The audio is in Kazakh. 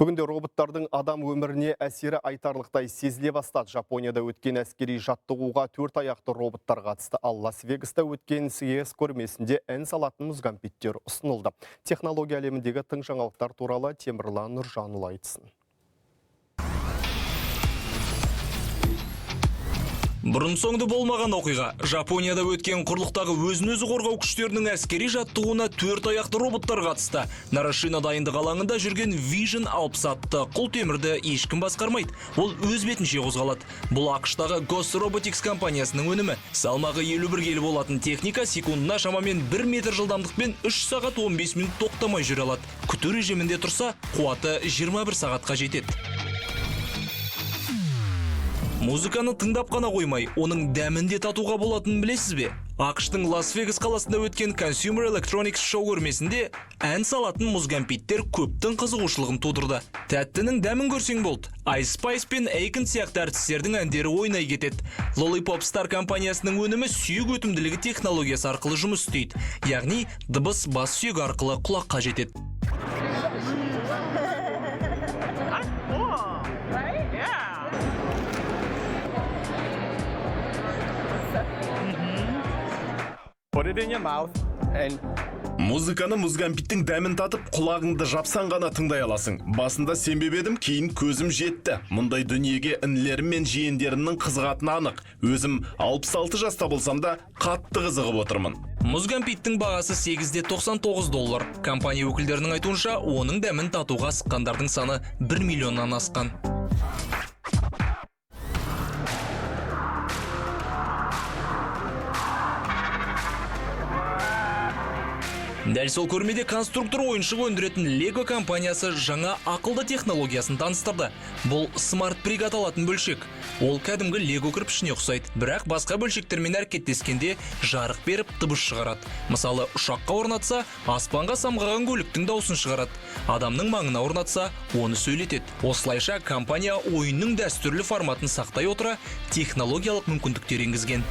Бүгінде роботтардың адам өміріне әсері айтарлықтай сезіле бастады. Жапонияда өткен әскери жаттығуға 4 аяқты роботтар қатысты. Ал Лас-Вегаста өткен CES көрмесінде ән салатын музгампиттер ұсынылды. Технология әлеміндегі тың жаңалықтар туралы Темірлан Нұржанұлы айтсын. Бұрын соңды болмаған оқиға. Жапонияда өткен құрлықтағы өзін-өзі қорғау күштерінің әскери жаттығуына 4 аяқты роботтар қатысты. Нарашина дайындық алаңында жүрген Vision 60 атты құл темірді ешкім басқармайды. Ол өз бетінше қозғалады. Бұл ақштағы Ghost Robotics компаниясының өнімі. Салмағы 51 келі болатын техника секундына шамамен 1 метр жылдамдықпен 3 сағат 15 минут тоқтамай жүре алады. Күту режимінде тұрса, қуаты 21 сағатқа жетеді. Музыканы тыңдап қана қоймай, оның дәмінде татуға болатынын білесіз бе? ақштың Лас-Вегас қаласында өткен Consumer Electronics шоу көрмесінде ән салатын музгампиттер көптің қызығушылығын тудырды. Тәттінің дәмін көрсең болды. Ice Spice пен Akon сияқты әртістердің әндері ойнай кетеді. Lollipop Star компаниясының өнімі сүйек өтімділігі технологиясы арқылы жұмыс істейді. Яғни дыбыс бас сүйек арқылы құлаққа жетеді. Музыканы музгампиттің дәмін татып, құлағыңды жапсан ғана тыңдай аласың. Басында сенбеп едім, кейін көзім жетті. Мұндай дүниеге інілерім мен жиендерімнің қызығатыны анық. Өзім 66 жаста болсам да қатты қызығып отырмын. Музгампиттің бағасы $8.99. Компания өкілдерінің айтуынша, оның дәмін татуға асыққандардың саны 1 миллионнан асқан. Дәл сол көрмеде конструктор ойыншық өндіретін Lego компаниясы жаңа ақылды технологиясын таныстырды. Бұл Smart Brick аталатын бөлшек. Ол кәдімгі Lego кірпішіне ұқсайды, бірақ басқа бөлшектермен әрекеттескенде жарық беріп дыбыс шығарады. Мысалы, ұшаққа орнатса, аспанға самғаған көліктің дауысын шығарады. Адамның маңына орнатса, оны сөйлетеді. Осылайша компания ойынның дәстүрлі форматын сақтай отыра технологиялық мүмкіндіктер енгізген.